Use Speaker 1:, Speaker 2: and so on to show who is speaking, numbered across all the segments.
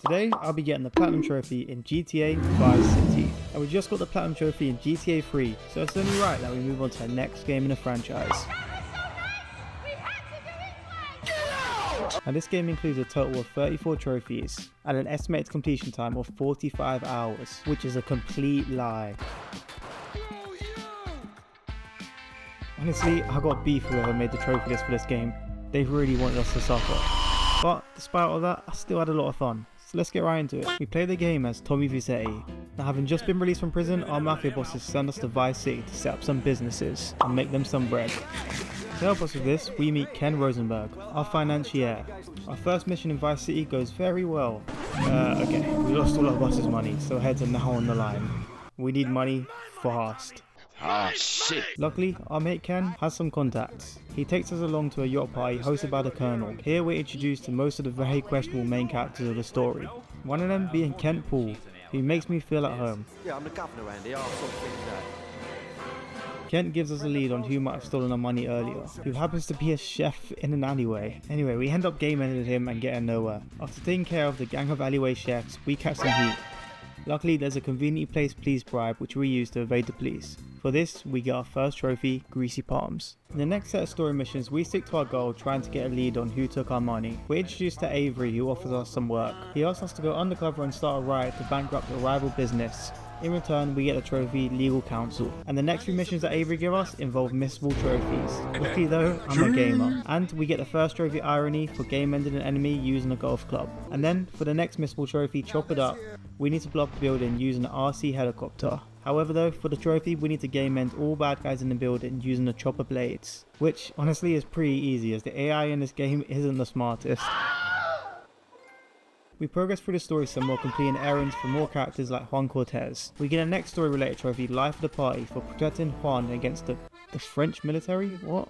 Speaker 1: Today, I'll be getting the Platinum Trophy in GTA Vice City. And we just got the Platinum Trophy in GTA 3, so it's only right that we move on to the next game in the franchise. And this game includes a total of 34 trophies, and an estimated completion time of 45 hours, which is a complete lie. Honestly, I got beef with whoever made the trophy list for this game. They really wanted us to suffer. But despite all that, I still had a lot of fun. So let's get right into it. We play the game as Tommy Visetti. Now, having just been released from prison, our mafia bosses send us to Vice City to set up some businesses and make them some bread. To help us with this, we meet Ken Rosenberg, our financier. Our first mission in Vice City goes very well. Okay, we lost all our boss's money, so heads are now on the line. We need money fast.
Speaker 2: Ah, shit.
Speaker 1: Luckily, our mate Ken has some contacts. He takes us along to a yacht party hosted by the Colonel. Here we're introduced to most of the very questionable main characters of the story. One of them being Kent Poole, who makes me feel at home.
Speaker 3: Yeah, I'm the governor, Andy. I'll sort things out.
Speaker 1: Kent gives us a lead on who might have stolen our money earlier, who happens to be a chef in an alleyway. Anyway, we end up game ending him and getting nowhere. After taking care of the gang of alleyway chefs, we catch some heat. Luckily, there's a conveniently placed police bribe which we use to evade the police. For this, we get our first trophy, Greasy Palms. In the next set of story missions, we stick to our goal trying to get a lead on who took our money. We're introduced to Avery, who offers us some work. He asks us to go undercover and start a riot to bankrupt a rival business. In return, we get the trophy Legal Counsel. And the next few missions that Avery give us involve missable trophies. Luckily though, I'm a gamer. And we get the first trophy Irony for game ending an enemy using a golf club. And then, for the next missable trophy Chop It Up, we need to blow up a building using an RC helicopter. However though, for the trophy we need to game end all bad guys in the building using the chopper blades. Which honestly is pretty easy, as the AI in this game isn't the smartest. We progress through the story some while completing errands for more characters like Juan Cortez. We get a next story related trophy, Life of the Party, for protecting Juan against the French military? What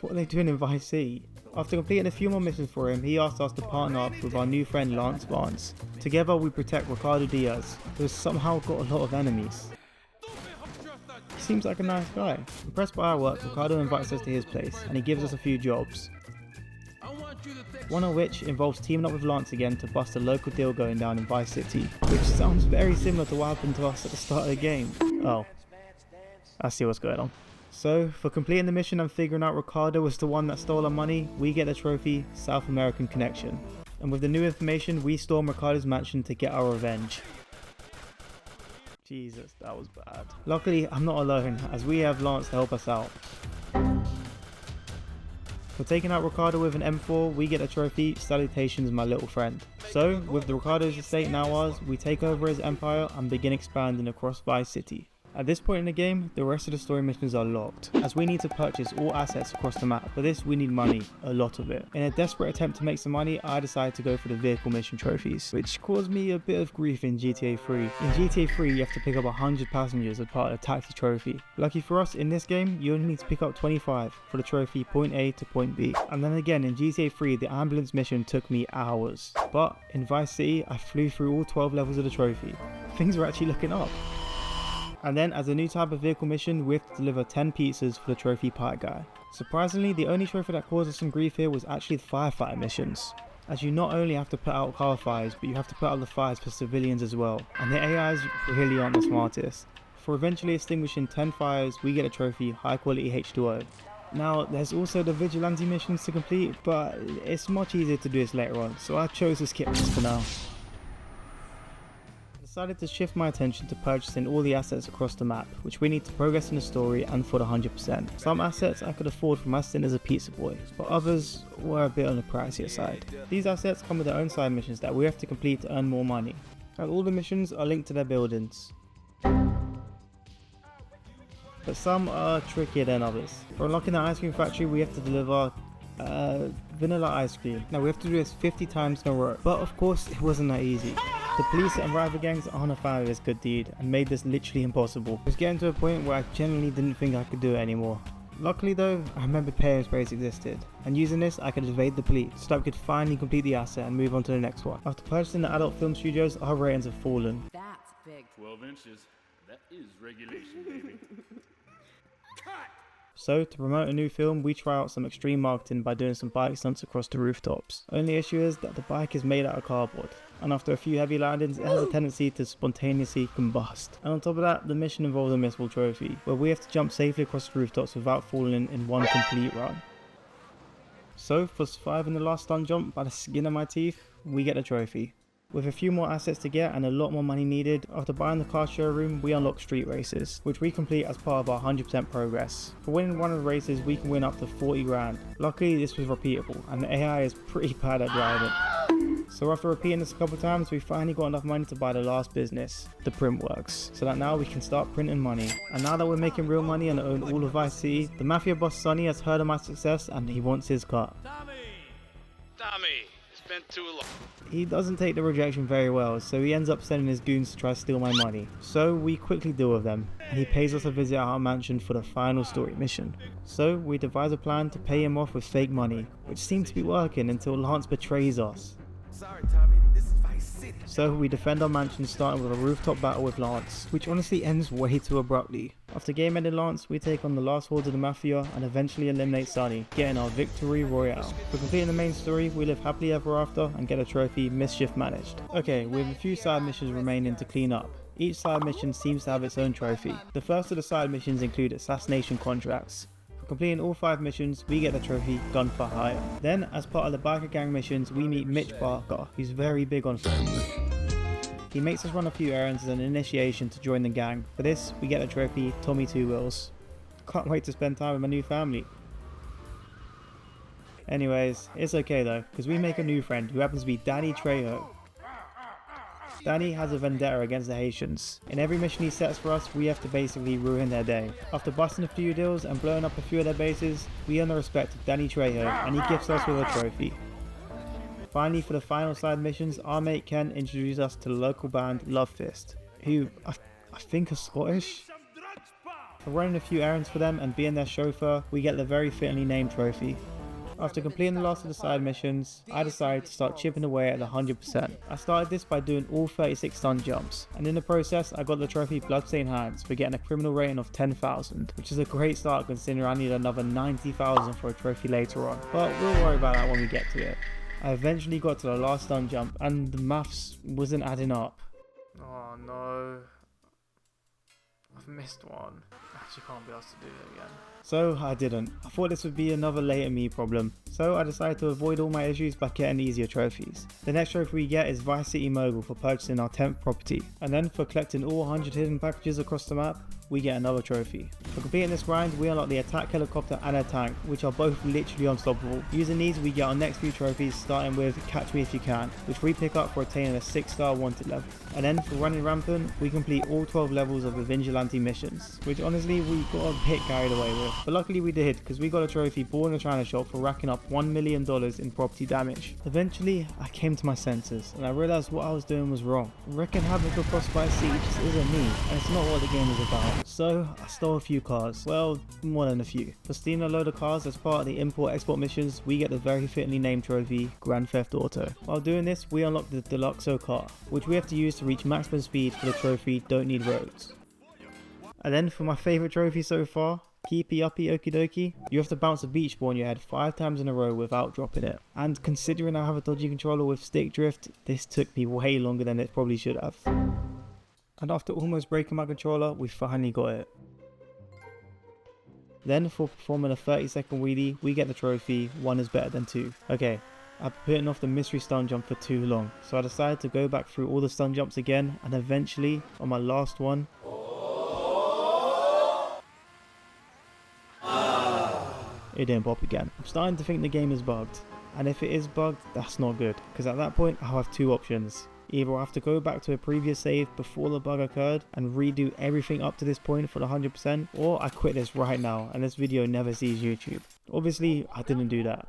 Speaker 1: are they doing in Vice City? After completing a few more missions for him, he asked us to partner up with our new friend Lance Barnes. Together we protect Ricardo Diaz, who has somehow got a lot of enemies. He seems like a nice guy. Impressed by our work, Ricardo invites us to his place and he gives us a few jobs. One of which involves teaming up with Lance again to bust a local deal going down in Vice City, which sounds very similar to what happened to us at the start of the game. Oh, I see what's going on. So, for completing the mission and figuring out Ricardo was the one that stole our money, we get the trophy South American Connection. And with the new information, we storm Ricardo's mansion to get our revenge. Jesus, that was bad. Luckily, I'm not alone, as we have Lance to help us out. For taking out Ricardo with an M4, we get a trophy, Salutations My Little Friend. So, with the Ricardo's estate now ours, we take over his empire and begin expanding across Vice City. At this point in the game, the rest of the story missions are locked, as we need to purchase all assets across the map. For this we need money, a lot of it. In a desperate attempt to make some money, I decided to go for the vehicle mission trophies, which caused me a bit of grief in GTA 3. In GTA 3 you have to pick up 100 passengers as part of the taxi trophy. Lucky for us, in this game you only need to pick up 25 for the trophy point A to point B. And then again in GTA 3 the ambulance mission took me hours. But in Vice City I flew through all 12 levels of the trophy. Things are actually looking up. And then as a new type of vehicle mission, we have to deliver 10 pizzas for the trophy pie guy. Surprisingly, the only trophy that caused us some grief here was actually the firefighter missions, as you not only have to put out car fires, but you have to put out the fires for civilians as well, and the AIs really aren't the smartest. For eventually extinguishing 10 fires, we get a trophy, high quality H2O. Now, there's also the vigilante missions to complete, but it's much easier to do this later on, so I chose to skip this for now. I decided to shift my attention to purchasing all the assets across the map, which we need to progress in the story and for the 100%. Some assets I could afford from my stint as a pizza boy, but others were a bit on the pricier side. These assets come with their own side missions that we have to complete to earn more money, and all the missions are linked to their buildings. But some are trickier than others. For unlocking the ice cream factory we have to deliver vanilla ice cream. Now we have to do this 50 times in a row, but of course it wasn't that easy. The police and rival gangs aren't a fan of this good deed and made this literally impossible. It was getting to a point where I genuinely didn't think I could do it anymore. Luckily though, I remembered paying sprays existed, and using this I could evade the police so that we could finally complete the asset and move on to the next one. After purchasing the adult film studios, our ratings have fallen.
Speaker 4: That's big.
Speaker 2: 12 inches. That is regulation, baby. Cut!
Speaker 1: So, to promote a new film, we try out some extreme marketing by doing some bike stunts across the rooftops. Only issue is that the bike is made out of cardboard. and after a few heavy landings it has a tendency to spontaneously combust. And on top of that, the mission involves a missable trophy, where we have to jump safely across the rooftops without falling in one complete run. So for surviving the last stunt jump by the skin of my teeth, we get the trophy. With a few more assets to get and a lot more money needed, after buying the car showroom we unlock street races, which we complete as part of our 100% progress. For winning one of the races we can win up to 40 grand. Luckily this was repeatable and the AI is pretty bad at driving. So after repeating this a couple times, we finally got enough money to buy the last business, the print works, so that now we can start printing money. And now that we're making real money and own all of Vice City, the mafia boss Sonny has heard of my success and he wants his car.
Speaker 4: Tommy, it's been too long.
Speaker 1: He doesn't take the rejection very well, so he ends up sending his goons to try to steal my money. So we quickly deal with them, and he pays us a visit at our mansion for the final story mission. So we devise a plan to pay him off with fake money, which seems to be working until Lance betrays us.
Speaker 3: Sorry, Tommy, this is Vice City.
Speaker 1: So we defend our mansion starting with a rooftop battle with Lance, which honestly ends way too abruptly. After game ending Lance, we take on the last hordes of the mafia and eventually eliminate Sonny, getting our victory royale. For completing the main story, we live happily ever after and get a trophy, Mischief Managed. Okay, we have a few side missions remaining to clean up. Each side mission seems to have its own trophy. The first of the side missions include assassination contracts. Completing all 5 missions, we get the trophy Gun for Hire. Then, as part of the biker gang missions, we meet Mitch Barker, who's very big on friends. He makes us run a few errands as an initiation to join the gang. For this, we get the trophy Tommy Two Wheels. Can't wait to spend time with my new family. Anyways, it's okay though, because we make a new friend who happens to be Danny Trejo. Danny has a vendetta against the Haitians. In every mission he sets for us, we have to basically ruin their day. After busting a few deals and blowing up a few of their bases, we earn the respect of Danny Trejo and he gifts us with a trophy. Finally, for the final side missions, our mate Ken introduced us to the local band Love Fist, who I think are Scottish. For running a few errands for them and being their chauffeur, we get the very fittingly named trophy. After completing the last of the side missions, I decided to start chipping away at 100%. I started this by doing all 36 stunt jumps, and in the process I got the trophy Bloodstained Hands for getting a criminal rating of 10,000, which is a great start considering I need another 90,000 for a trophy later on, but we'll worry about that when we get to it. I eventually got to the last stunt jump and the maths wasn't adding up. Oh no, I've missed one. I actually can't be asked to do it again. So I didn't. I thought this would be another later me problem, so I decided to avoid all my issues by getting easier trophies. The next trophy we get is Vice City Mogul for purchasing our 10th property, and then for collecting all 100 hidden packages across the map, we get another trophy. For completing this grind, we unlock the attack helicopter and a tank, which are both literally unstoppable. Using these, we get our next few trophies, starting with Catch Me If You Can, which we pick up for attaining a 6-star wanted level. And then for running rampant, we complete all 12 levels of the vigilante missions, which honestly we got a bit carried away with. But luckily we did, because we got a trophy bought in a China shop for racking up $1 million in property damage. Eventually, I came to my senses, and I realized what I was doing was wrong. Wrecking havoc across Vice City just isn't me, and it's not what the game is about. So I stole a few cars, well, more than a few. For stealing a load of cars as part of the import-export missions, we get the very fittingly named trophy Grand Theft Auto. While doing this, we unlock the Deluxo car, which we have to use to reach maximum speed for the trophy Don't Need Roads. And then for my favourite trophy so far, Keepy Uppy Okie Dokie, you have to bounce a beach ball on your head 5 times in a row without dropping it. And considering I have a dodgy controller with stick drift, this took me way longer than it probably should have. And after almost breaking my controller, we finally got it. Then for performing a 30-second wheelie, we get the trophy 1 is better than 2. Okay, I've been putting off the mystery stunt jump for too long, so I decided to go back through all the stunt jumps again, and eventually, on my last one, it didn't pop again. I'm starting to think the game is bugged, and if it is bugged, that's not good, because at that point I'll have 2 options. Either I have to go back to a previous save before the bug occurred and redo everything up to this point for the 100%, or I quit this right now and this video never sees YouTube. Obviously, I didn't do that.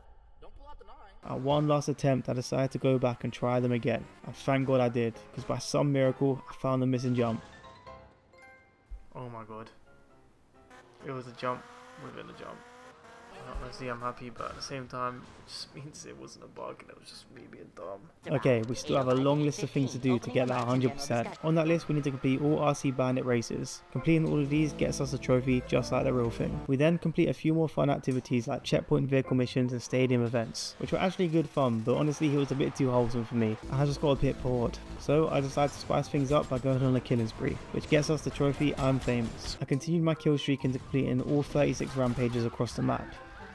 Speaker 1: At one last attempt, I decided to go back and try them again, and thank God I did, because by some miracle, I found the missing jump. Oh my god. It was a jump within a jump. Honestly, I'm happy, but at the same time, it just means it wasn't a bug and it was just me being dumb. Okay, we still have a long list of things to do to get that 100%. On that list, we need to complete all RC Bandit races. Completing all of these gets us a trophy just like the real thing. We then complete a few more fun activities like checkpoint vehicle missions and stadium events, which were actually good fun, but honestly it was a bit too wholesome for me. I just got a bit bored. So I decided to spice things up by going on a killing spree, which gets us the trophy I'm famous. I continued my kill streak into completing all 36 rampages across the map,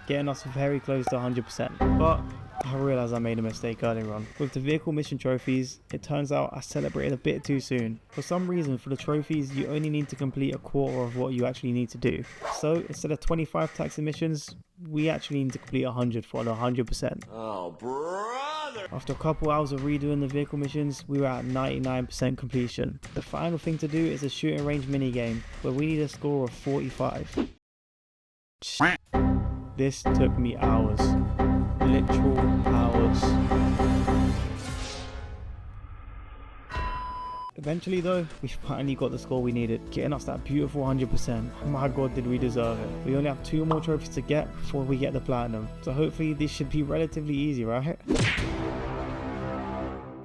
Speaker 1: getting us very close to 100%, but I realised I made a mistake earlier on. With the vehicle mission trophies, it turns out I celebrated a bit too soon. For some reason, for the trophies, you only need to complete a quarter of what you actually need to do. So instead of 25 taxi missions, we actually need to complete 100 for the 100%.
Speaker 3: Oh, brother!
Speaker 1: After a couple hours of redoing the vehicle missions, we were at 99% completion. The final thing to do is a shooting range minigame, where we need a score of 45. This took me hours. Literal hours. Eventually though, we finally got the score we needed, getting us that beautiful 100%. My god, did we deserve it. We only have 2 more trophies to get before we get the platinum, so hopefully this should be relatively easy, right?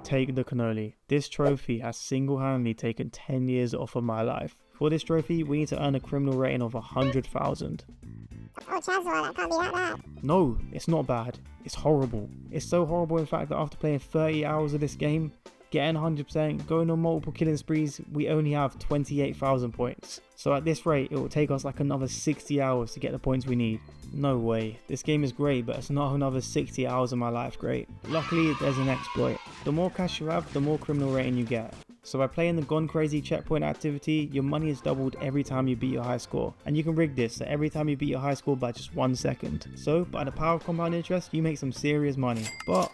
Speaker 1: Take the cannoli. This trophy has single-handedly taken 10 years off of my life. For this trophy, we need to earn a criminal rating of 100,000.
Speaker 5: Oh, Chazwa, that can't be that bad.
Speaker 1: No, it's not bad. It's horrible. It's so horrible in fact that after playing 30 hours of this game, getting 100%, going on multiple killing sprees, we only have 28,000 points. So at this rate, it will take us like another 60 hours to get the points we need. No way. This game is great, but it's not another 60 hours of my life great. Luckily, there's an exploit. The more cash you have, the more criminal rating you get. So by playing the Gone Crazy checkpoint activity, your money is doubled every time you beat your high score. And you can rig this so every time you beat your high score by just 1 second. So by the power of compound interest, you make some serious money. But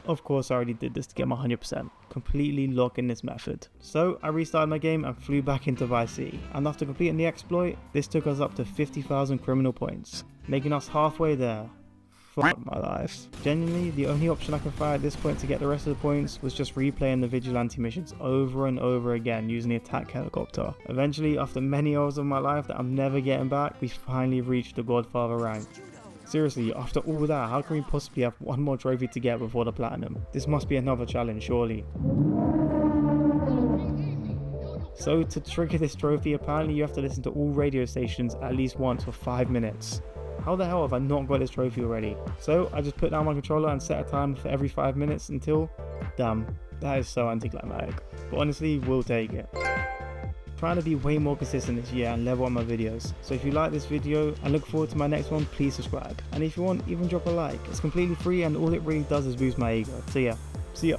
Speaker 1: of course I already did this to get my 100%, completely locking this method. So I restarted my game and flew back into Vice City, and after completing the exploit, this took us up to 50,000 criminal points, making us halfway there. Fuck my life. Genuinely, the only option I could find at this point to get the rest of the points was just replaying the vigilante missions over and over again using the attack helicopter. Eventually, after many hours of my life that I'm never getting back, we finally reached the Godfather rank. Seriously, after all that, how can we possibly have one more trophy to get before the platinum? This must be another challenge, surely. So to trigger this trophy, apparently you have to listen to all radio stations at least once for 5 minutes. How the hell have I not got this trophy already? So I just put down my controller and set a time for every 5 minutes until... Damn, that is so anticlimactic. But honestly, we'll take it. Trying to be way more consistent this year and level up my videos. So if you like this video and look forward to my next one, please subscribe. And if you want, even drop a like. It's completely free and all it really does is boost my ego. So yeah, see ya.